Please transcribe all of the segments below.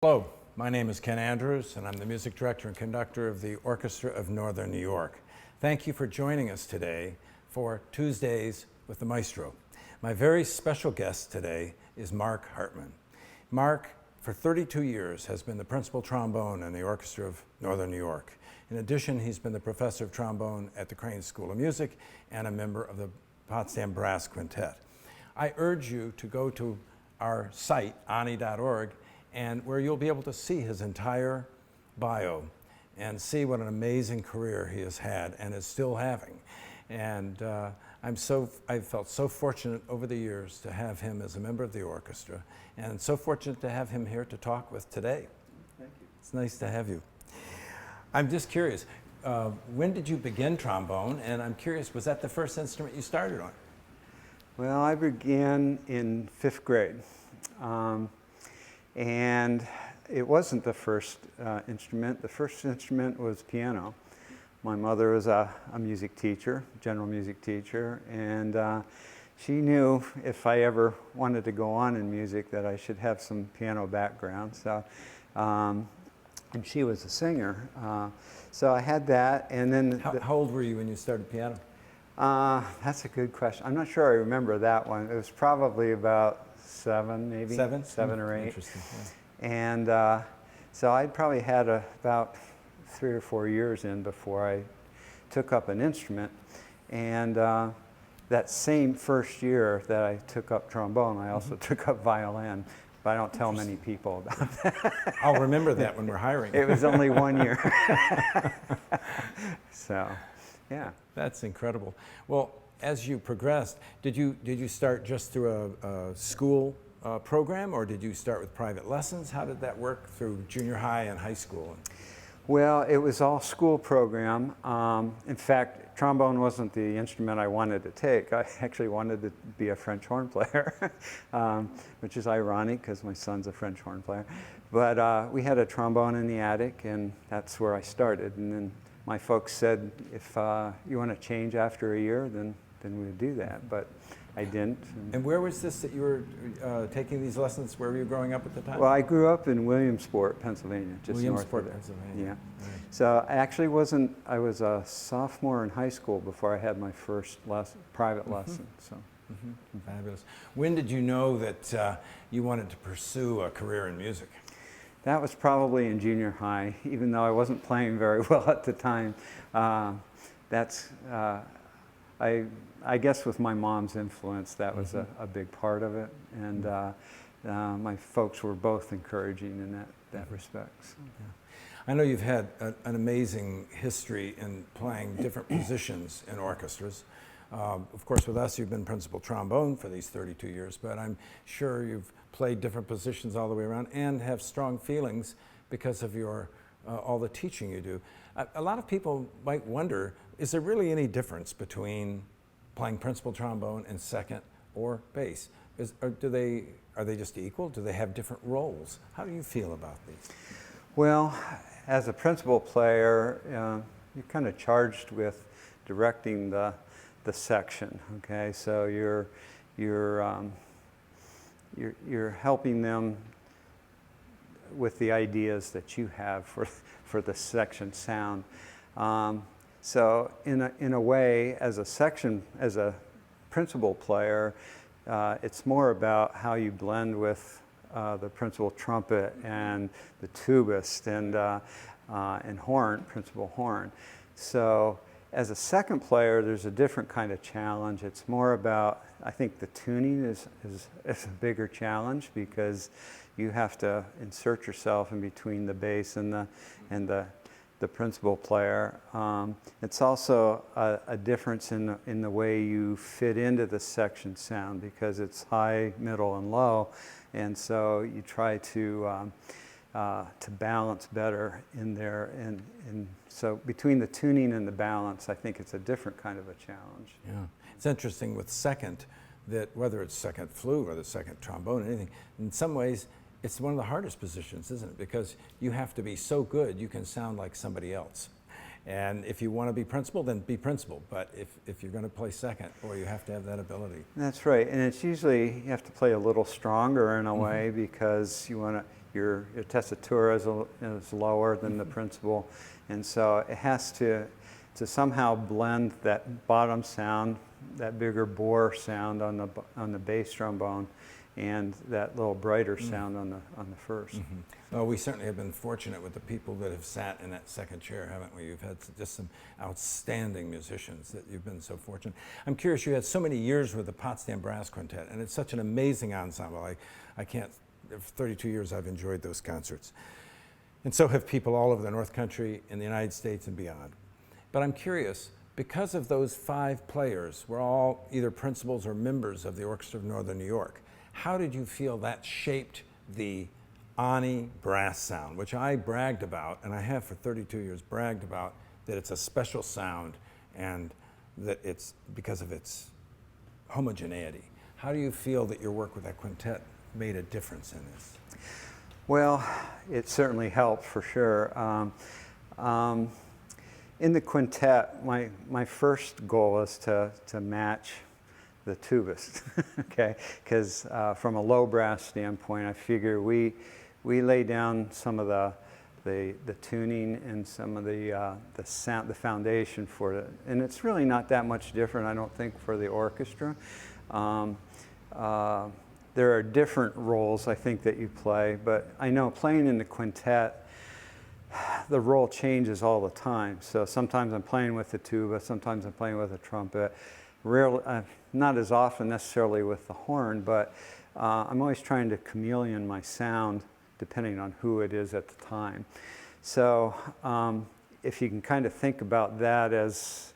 Hello, my name is Ken Andrews, and I'm the music director and conductor of the Orchestra of Northern New York. Thank you for joining us today for Tuesdays with the Maestro. My very special guest today is Mark Hartman. Mark, for 32 years, has been the principal trombone in the Orchestra of Northern New York. In addition, he's been the professor of trombone at the Crane School of Music and a member of the Potsdam Brass Quintet. I urge you to go to our site, ONNY.org, and where you'll be able to see his entire bio and see what an amazing career he has had and is still having. And I've felt so fortunate over the years to have him as a member of the orchestra, and so fortunate to have him here to talk with today. Thank you. It's nice to have you. I'm just curious, when did you begin trombone? And I'm curious, was that the first instrument you started on? Well, I began in 5th grade. And it wasn't the first instrument. The first instrument was piano. My mother was a music teacher, general music teacher, and she knew if I ever wanted to go on in music that I should have some piano background. So, and she was a singer. So I had that, and then... How old were you when you started piano? That's a good question. I'm not sure I remember that one. It was probably about 7, maybe. 7 or 8. Interesting. Yeah. And so I'd probably had about 3 or 4 years in before I took up an instrument. And that same first year that I took up trombone, I also took up violin. But I don't tell many people about that. I'll remember that when we're hiring. It was only 1 year. So, yeah. That's incredible. Well, as you progressed, did you start just through a school program, or did you start with private lessons? How did that work through junior high and high school? Well, it was all school program. In fact, trombone wasn't the instrument I wanted to take. I actually wanted to be a French horn player, which is ironic because my son's a French horn player. But we had a trombone in the attic, and that's where I started. And then my folks said, if you want to change after a year, then we would do that, but I didn't. And where was this that you were taking these lessons? Where were you growing up at the time? Well, I grew up in Williamsport, Pennsylvania, just north of there. Pennsylvania. Yeah. Right. So I actually I was a sophomore in high school before I had my first private lesson. So. Fabulous. When did you know that you wanted to pursue a career in music? That was probably in junior high, even though I wasn't playing very well at the time. I guess with my mom's influence, that was a big part of it. And my folks were both encouraging in that respect. So. Yeah. I know you've had an amazing history in playing different positions in orchestras. Of course, with us, you've been principal trombone for these 32 years, but I'm sure you've played different positions all the way around and have strong feelings because of your all the teaching you do. A lot of people might wonder, is there really any difference between playing principal trombone and second or bass? Are they just equal? Do they have different roles? How do you feel about these? Well, as a principal player, you're kind of charged with directing the section. Okay, so you're helping them with the ideas that you have for the section sound. So in a way, as a principal player, it's more about how you blend with the principal trumpet and the tubist and horn, principal horn. So as a second player, there's a different kind of challenge. It's more about, I think the tuning is a bigger challenge because you have to insert yourself in between the bass and the principal player. It's also a difference in the way you fit into the section sound because it's high, middle, and low, and so you try to balance better in there. And so between the tuning and the balance, I think it's a different kind of a challenge. Yeah, it's interesting with second that whether it's second flute or the second trombone or anything, in some ways it's one of the hardest positions, isn't it? Because you have to be so good you can sound like somebody else. And if you want to be principal, then be principal. But if you're going to play second, boy, you have to have that ability. That's right. And it's usually you have to play a little stronger in a way because you want to your tessitura is lower than the principal, and so it has to somehow blend that bottom sound, that bigger bore sound on the bass trombone, and that little brighter sound on the first. Well, we certainly have been fortunate with the people that have sat in that second chair, haven't we? You've had just some outstanding musicians that you've been so fortunate. I'm curious, you had so many years with the Potsdam Brass Quintet, and it's such an amazing ensemble. I can't, for 32 years I've enjoyed those concerts. And so have people all over the North Country, in the United States and beyond. But I'm curious, because of those 5 players, we're all either principals or members of the Orchestra of Northern New York, how did you feel that shaped the ONNY brass sound, which I bragged about, and I have for 32 years bragged about, that it's a special sound and that it's because of its homogeneity. How do you feel that your work with that quintet made a difference in this? Well, it certainly helped for sure. In the quintet, my first goal is to match the tubist, okay? Because from a low brass standpoint, I figure we lay down some of the tuning and some of the sound, the foundation for it, and it's really not that much different, I don't think, for the orchestra. There are different roles, I think, that you play, but I know playing in the quintet, the role changes all the time. So sometimes I'm playing with the tuba, sometimes I'm playing with a trumpet. Rarely, not as often necessarily with the horn, but I'm always trying to chameleon my sound depending on who it is at the time. So if you can kind of think about that as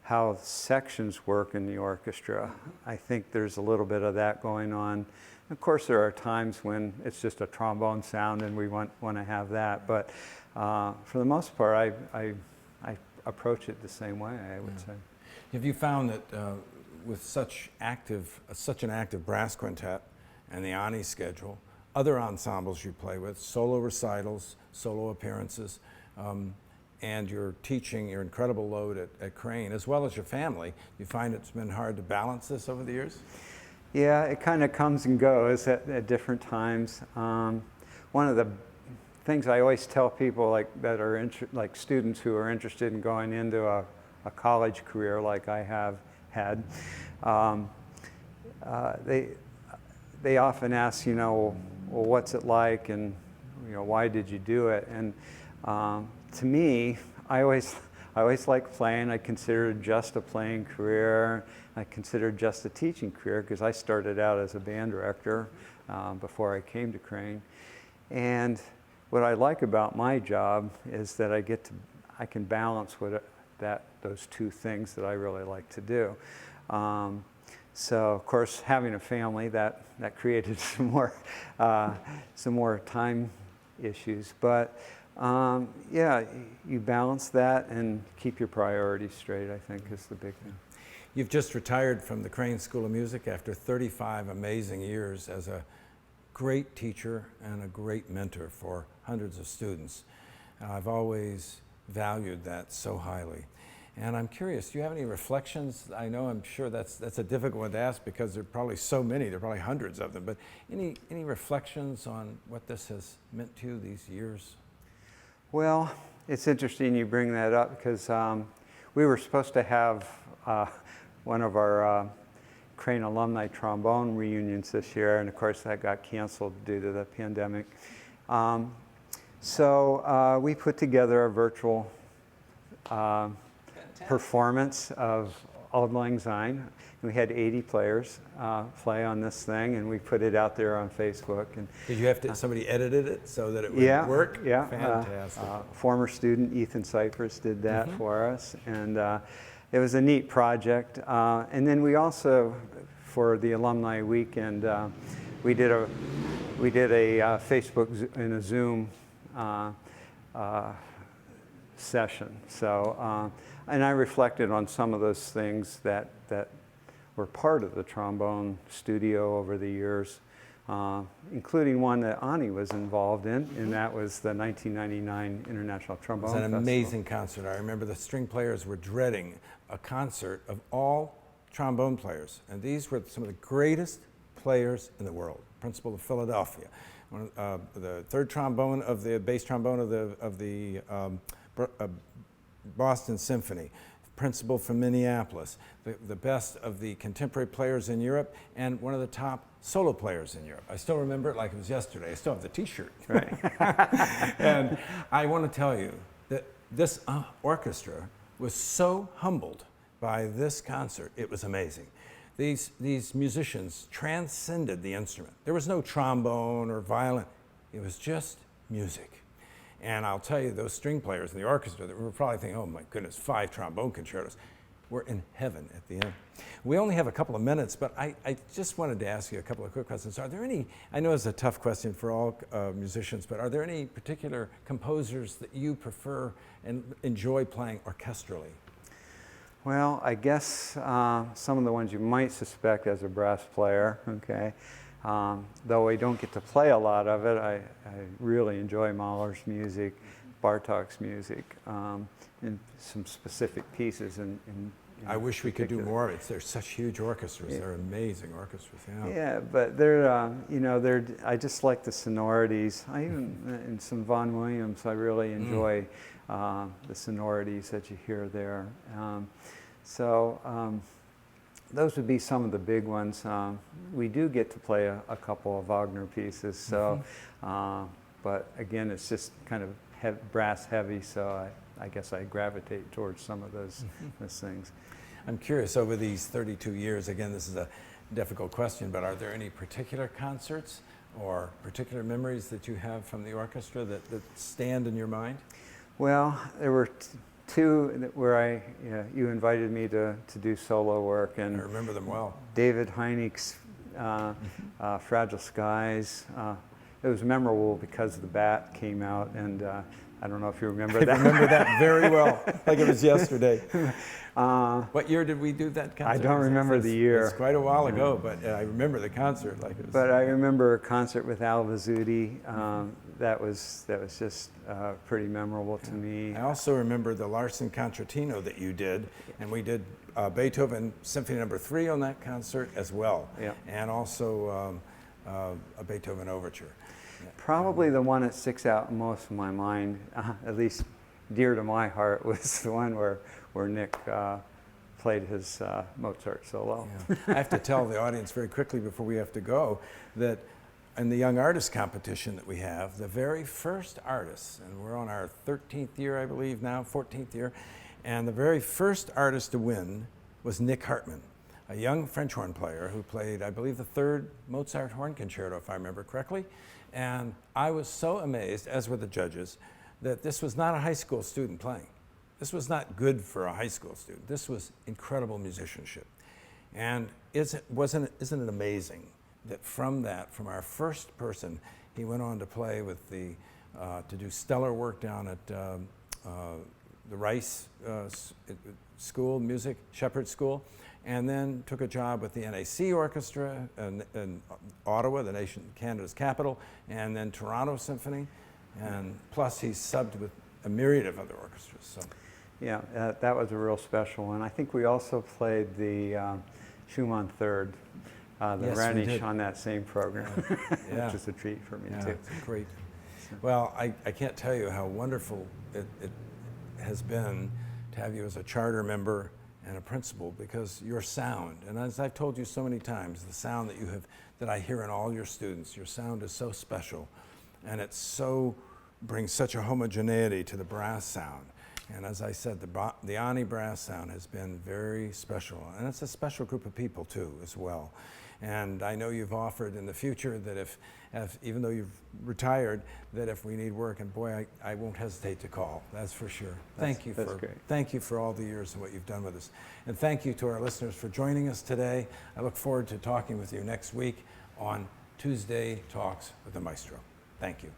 how sections work in the orchestra, I think there's a little bit of that going on. Of course, there are times when it's just a trombone sound and we want to have that, but for the most part, I approach it the same way, I would say. Have you found that with such an active brass quintet and the ONNY schedule, other ensembles you play with, solo recitals, solo appearances, and you're teaching your incredible load at Crane, as well as your family, you find it's been hard to balance this over the years? Yeah, it kind of comes and goes at different times. One of the things I always tell people that are like students who are interested in going into a college career like I have had, they often ask, well, what's it like, and why did you do it? And to me, I always like playing. I consider it just a playing career. I consider it just a teaching career because I started out as a band director before I came to Crane. And what I like about my job is that I can balance those two things that I really like to do. So of course, having a family that created some more time issues, but yeah, you balance that and keep your priorities straight, I think, is the big thing. You've just retired from the Crane School of Music after 35 amazing years as a great teacher and a great mentor for hundreds of students. I've always valued that so highly. And I'm curious, do you have any reflections? I know, I'm sure that's a difficult one to ask because there are probably so many, there are probably hundreds of them, but any reflections on what this has meant to you these years? Well, it's interesting you bring that up because we were supposed to have one of our Crane alumni trombone reunions this year, and of course that got canceled due to the pandemic. So we put together a virtual performance of Auld Lang Syne. We had 80 players play on this thing, and we put it out there on Facebook. And did you have to, somebody edited it so that it would work? Yeah. Fantastic. Former student Ethan Cypress did that for us, and it was a neat project. And then we also, for the alumni weekend, we did a Facebook and a Zoom session. So, and I reflected on some of those things that were part of the trombone studio over the years, including one that ONNY was involved in, and that was the 1999 International Trombone Festival. It was an amazing concert. I remember the string players were dreading a concert of all trombone players, and these were some of the greatest players in the world. Principal of Philadelphia the third trombone of the bass trombone of the Boston Symphony, principal from Minneapolis, the best of the contemporary players in Europe, and one of the top solo players in Europe. I still remember it like it was yesterday. I still have the T-shirt. Right. And I want to tell you that this orchestra was so humbled by this concert. It was amazing. These musicians transcended the instrument. There was no trombone or violin. It was just music. And I'll tell you, those string players in the orchestra that were probably thinking, oh my goodness, 5 trombone concertos, were in heaven at the end. We only have a couple of minutes, but I just wanted to ask you a couple of quick questions. Are there any, I know it's a tough question for all musicians, but are there any particular composers that you prefer and enjoy playing orchestrally? Well, I guess some of the ones you might suspect as a brass player, okay? Though I don't get to play a lot of it, I really enjoy Mahler's music, Bartók's music, and some specific pieces. I wish we could do more of it. They're such huge orchestras. Yeah. They're amazing orchestras. Yeah. Yeah, but they're you know, I just like the sonorities. I even in some Vaughan Williams, I really enjoy the sonorities that you hear there. Those would be some of the big ones. We do get to play a couple of Wagner pieces, so, but again, it's just kind of brass heavy, so I guess I gravitate towards some of those things. I'm curious, over these 32 years, again, this is a difficult question, but are there any particular concerts or particular memories that you have from the orchestra that stand in your mind? Well, there were two where you invited me to do solo work, and I remember them well. David Heineck's Fragile Skies. It was memorable because the bat came out, and I don't know if you remember that. I remember that very well, like it was yesterday. What year did we do that concert? I don't remember the year. It's quite a while ago, but I remember the concert like it was. But I remember a concert with Al Vizzuti. That was just pretty memorable to me. I also remember the Larsen Concertino that you did, and we did Beethoven Symphony No. 3 on that concert as well, and also a Beethoven Overture. Probably the one that sticks out most in my mind, at least dear to my heart, was the one where Nick played his Mozart solo. Yeah. I have to tell the audience very quickly before we have to go that in the Young Artist competition that we have, the very first artists, and we're on our 13th year, I believe now, 14th year, and the very first artist to win was Nick Hartman, a young French horn player who played, I believe, the 3rd Mozart horn concerto, if I remember correctly. And I was so amazed, as were the judges, that this was not a high school student playing. This was not good for a high school student. This was incredible musicianship. And isn't it amazing that from our first person, he went on to play with to do stellar work down at the Rice School, Music, Shepherd School, and then took a job with the NAC Orchestra in Ottawa, the nation, Canada's capital, and then Toronto Symphony, and plus he subbed with a myriad of other orchestras. So. Yeah, that was a real special one. I think we also played the Schumann Third, the Ranish on that same program, which is a treat for me too. It's great. Well, I can't tell you how wonderful it has been to have you as a charter member and a principal, because your sound, and as I've told you so many times, the sound that you have, that I hear in all your students, your sound is so special, and it brings such a homogeneity to the brass sound. And as I said, the ONNY brass sound has been very special, and it's a special group of people too, as well. And I know you've offered in the future that if even though you've retired, that if we need work, and boy, I won't hesitate to call, that's for sure. Thank you for all the years and what you've done with us. And thank you to our listeners for joining us today. I look forward to talking with you next week on Tuesday Talks with the Maestro. Thank you.